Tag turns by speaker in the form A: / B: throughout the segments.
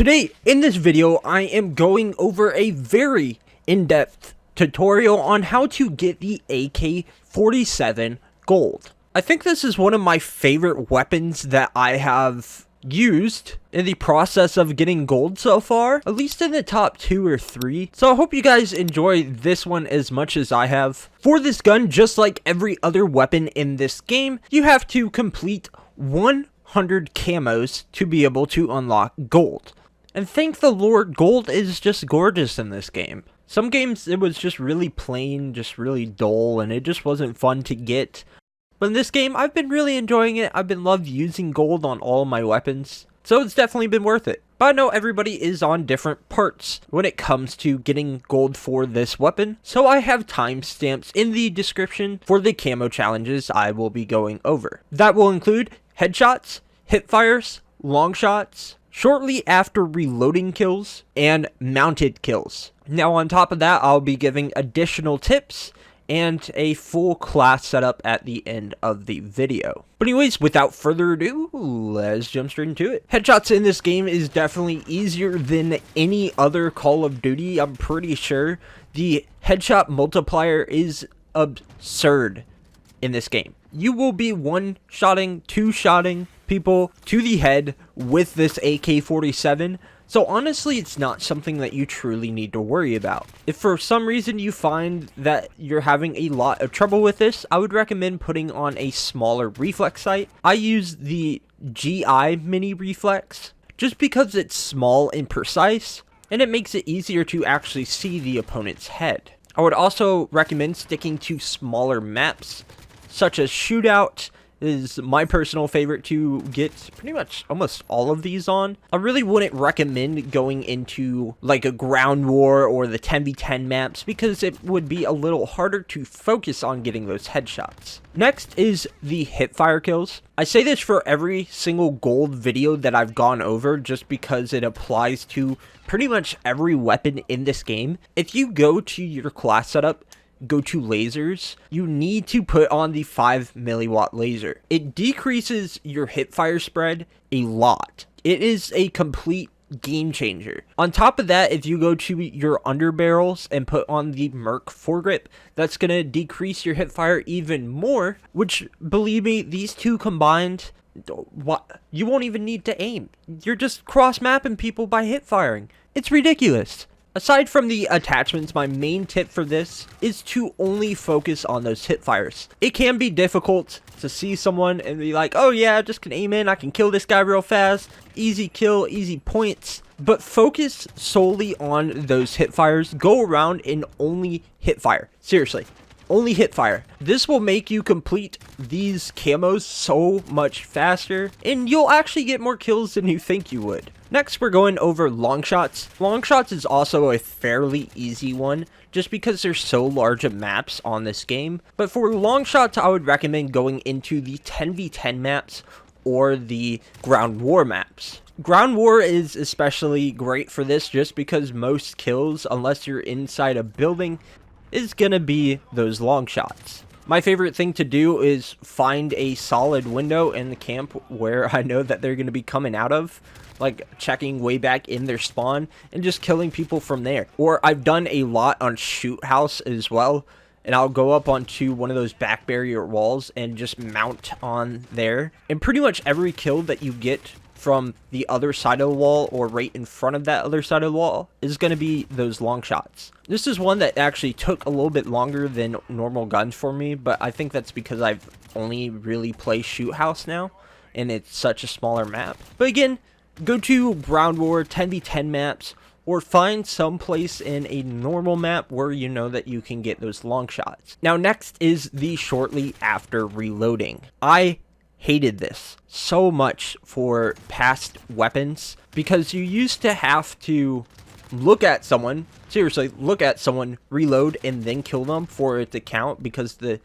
A: Today, in this video, I am going over a very in-depth tutorial on how to get the AK-47 gold. I think this is one of my favorite weapons that I have used in the process of getting gold so far, at least in the top 2 or 3. So I hope you guys enjoy this one as much as I have. For this gun, just like every other weapon in this game, you have to complete 100 camos to be able to unlock gold. And thank the Lord, gold is just gorgeous in this game. Some games it was just really plain, just really dull, and it just wasn't fun to get. But in this game, I've been really enjoying it. I've been loved using gold on all of my weapons, so it's definitely been worth it. But I know everybody is on different parts when it comes to getting gold for this weapon, so I have timestamps in the description for the camo challenges I will be going over. That will include headshots, hipfires, long shots, shortly after reloading kills, and mounted kills. Now on top of that, I'll be giving additional tips and a full class setup at the end of the video. But anyways, without further ado, let's jump straight into it. Headshots in this game is definitely easier than any other Call of Duty, I'm pretty sure. The headshot multiplier is absurd in this game. You will be one-shotting, two-shotting people to the head with this AK-47, so honestly it's not something that you truly need to worry about. If for some reason you find that you're having a lot of trouble with this, I would recommend putting on a smaller reflex sight. I use the GI mini reflex just because it's small and precise, and it makes it easier to actually see the opponent's head. I would also recommend sticking to smaller maps, such as Shootout is my personal favorite to get pretty much almost all of these on. I really wouldn't recommend going into like a ground war or the 10v10 maps because it would be a little harder to focus on getting those headshots. Next is the hipfire kills. I say this for every single gold video that I've gone over just because it applies to pretty much every weapon in this game. If you go to your class setup, go to lasers, you need to put on the 5 milliwatt laser. It decreases your hipfire spread a lot. It is a complete game changer. On top of that, if you go to your underbarrels and put on the Merc foregrip, that's going to decrease your hipfire even more, which, believe me, these two combined, you won't even need to aim. You're just cross-mapping people by hipfiring. It's ridiculous. Aside from the attachments, my main tip for this is to only focus on those hipfires. It can be difficult to see someone and be like, oh yeah, I just can aim in, I can kill this guy real fast, easy kill, easy points. But focus solely on those hipfires. Go around and only hipfire. Seriously, only hipfire. This will make you complete these camos so much faster, and you'll actually get more kills than you think you would. Next, we're going over long shots. Long shots is also a fairly easy one, just because there's so large of maps on this game. But for long shots, I would recommend going into the 10v10 maps or the ground war maps. Ground war is especially great for this just because most kills, unless you're inside a building, is gonna be those long shots. My favorite thing to do is find a solid window in the camp where I know that they're gonna be coming out of, like checking way back in their spawn and just killing people from there. Or I've done a lot on shoot house as well, and I'll go up onto one of those back barrier walls and just mount on there, and pretty much every kill that you get from the other side of the wall or right in front of that other side of the wall is going to be those long shots. This is one that actually took a little bit longer than normal guns for me, but I think that's because I've only really played shoot house now and it's such a smaller map. But again, go to ground war, 10v10 maps, or find some place in a normal map where you know that you can get those long shots. Now next is the shortly after reloading. I hated this so much for past weapons because you used to have to look at someone, seriously, look at someone, reload, and then kill them for it to count because the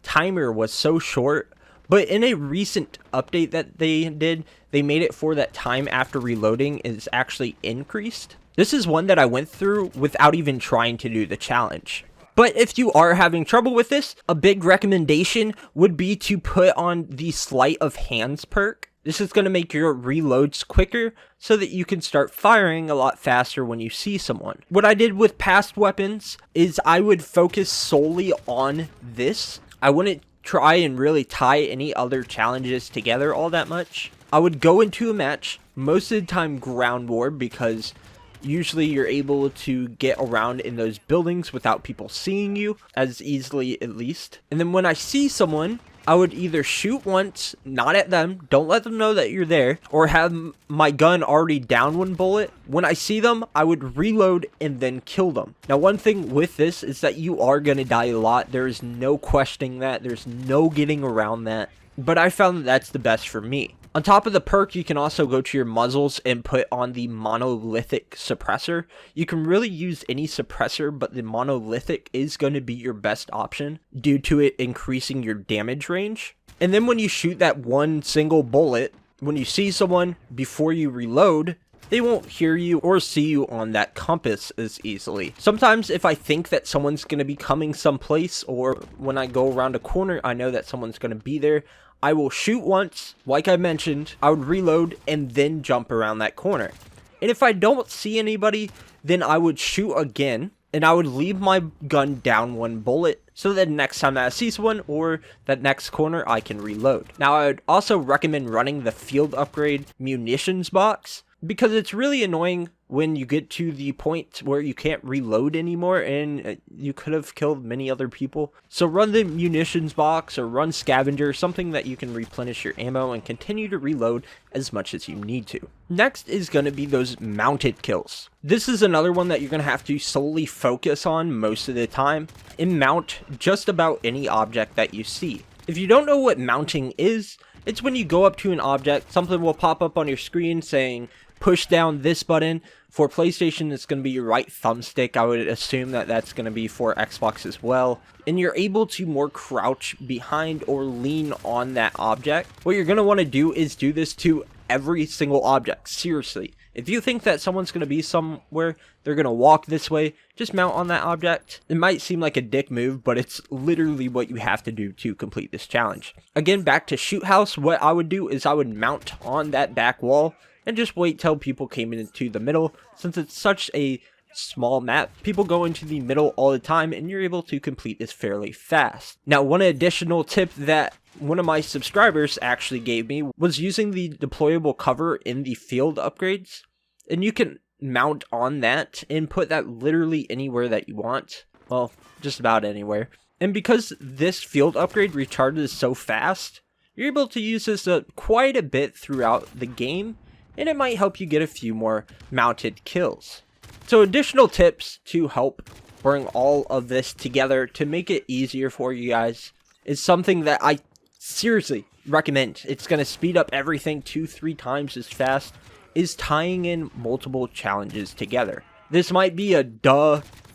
A: timer was so short. But in a recent update that they did, they made it for that time after reloading is actually increased. This is one that I went through without even trying to do the challenge. But if you are having trouble with this, a big recommendation would be to put on the sleight of hands perk. This is going to make your reloads quicker so that you can start firing a lot faster when you see someone. What I did with past weapons is I would focus solely on this. I wouldn't try and really tie any other challenges together all that much. I would go into a match, most of the time ground war, because usually you're able to get around in those buildings without people seeing you as easily, at least. And then when I see someone, I would either shoot once, not at them, don't let them know that you're there, or have my gun already down one bullet. When I see them, I would reload and then kill them. Now, one thing with this is that you are going to die a lot. There is no questioning that. There's no getting around that. But I found that that's the best for me. On top of the perk, you can also go to your muzzles and put on the monolithic suppressor. You can really use any suppressor, but the monolithic is going to be your best option due to it increasing your damage range. And then when you shoot that one single bullet, when you see someone before you reload, they won't hear you or see you on that compass as easily. Sometimes if I think that someone's going to be coming someplace, or when I go around a corner, I know that someone's going to be there, I will shoot once, like I mentioned, I would reload and then jump around that corner. And if I don't see anybody, then I would shoot again, and I would leave my gun down one bullet, so that next time that I see someone or that next corner, I can reload. Now, I would also recommend running the field upgrade munitions box, because it's really annoying when you get to the point where you can't reload anymore and you could have killed many other people. So run the munitions box or run scavenger, something that you can replenish your ammo and continue to reload as much as you need to. Next is going to be those mounted kills. This is another one that you're going to have to solely focus on most of the time and mount just about any object that you see. If you don't know what mounting is, it's when you go up to an object, something will pop up on your screen saying, push down this button. For PlayStation, it's going to be your right thumbstick. I would assume that that's going to be for Xbox as well. And you're able to more crouch behind or lean on that object. What you're going to want to do is do this to every single object. Seriously. If you think that someone's going to be somewhere, they're going to walk this way, just mount on that object. It might seem like a dick move, but it's literally what you have to do to complete this challenge. Again, back to shoot house, what I would do is I would mount on that back wall and just wait till people came into the middle. Since it's such a small map, people go into the middle all the time and you're able to complete this fairly fast. Now, one additional tip that one of my subscribers actually gave me was using the deployable cover in the field upgrades, and you can mount on that and put that literally anywhere that you want. Well, just about anywhere. And because this field upgrade recharges so fast, you're able to use this quite a bit throughout the game, and it might help you get a few more mounted kills. So additional tips to help bring all of this together to make it easier for you guys is something that I seriously recommend. It's going to speed up everything 2-3 times as fast, is tying in multiple challenges together. This might be a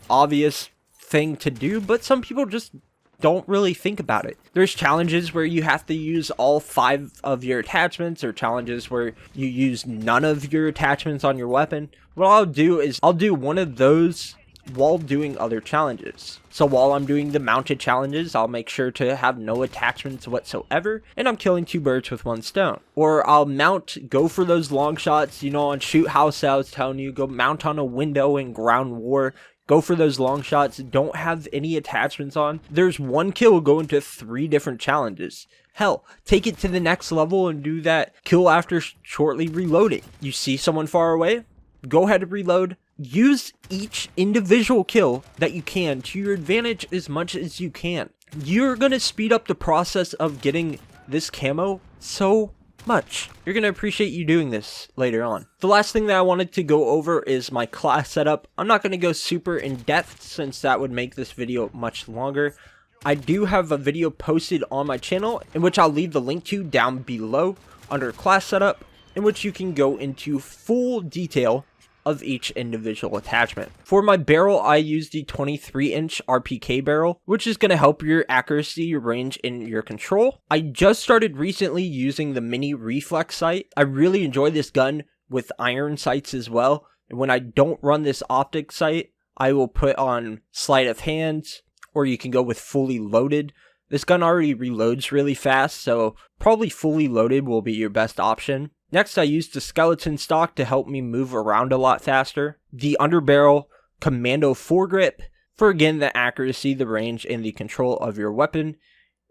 A: obvious thing to do, but some people just don't really think about it. There's challenges where you have to use all 5 of your attachments, or challenges where you use none of your attachments on your weapon. What I'll do is I'll do one of those while doing other challenges. So while I'm doing the mounted challenges, I'll make sure to have no attachments whatsoever, and I'm killing 2 birds with 1 stone. Or I'll go for those long shots, on shoot house I was telling you, go mount on a window in ground war. Go for those long shots, don't have any attachments on. There's 1 kill going to 3 different challenges. Hell, take it to the next level and do that kill after shortly reloading. You see someone far away? Go ahead and reload. Use each individual kill that you can to your advantage as much as you can. You're going to speed up the process of getting this camo so much. You're going to appreciate you doing this later on. The last thing that I wanted to go over is my class setup. I'm not going to go super in depth since that would make this video much longer. I do have a video posted on my channel in which I'll leave the link to down below under class setup, in which you can go into full detail of each individual attachment. For my barrel, I use the 23-inch RPK barrel, which is going to help your accuracy, your range, and your control. I just started recently using the mini reflex sight. I really enjoy this gun with iron sights as well. And when I don't run this optic sight, I will put on sleight of hand, or you can go with fully loaded. This gun already reloads really fast, so probably fully loaded will be your best option. Next, I used the skeleton stock to help me move around a lot faster. The underbarrel commando foregrip for again the accuracy, the range, and the control of your weapon.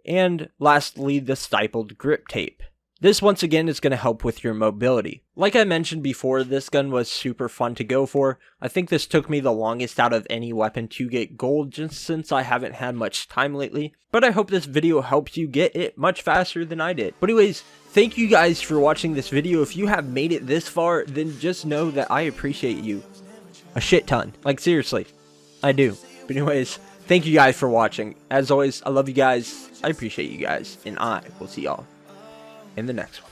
A: And lastly, the stippled grip tape. This once again is going to help with your mobility. Like I mentioned before, this gun was super fun to go for. I think this took me the longest out of any weapon to get gold just since I haven't had much time lately. But I hope this video helps you get it much faster than I did. But anyways, thank you guys for watching this video. If you have made it this far, then just know that I appreciate you a shit ton. Like seriously, I do. But anyways, thank you guys for watching. As always, I love you guys. I appreciate you guys. And I will see y'all in the next one.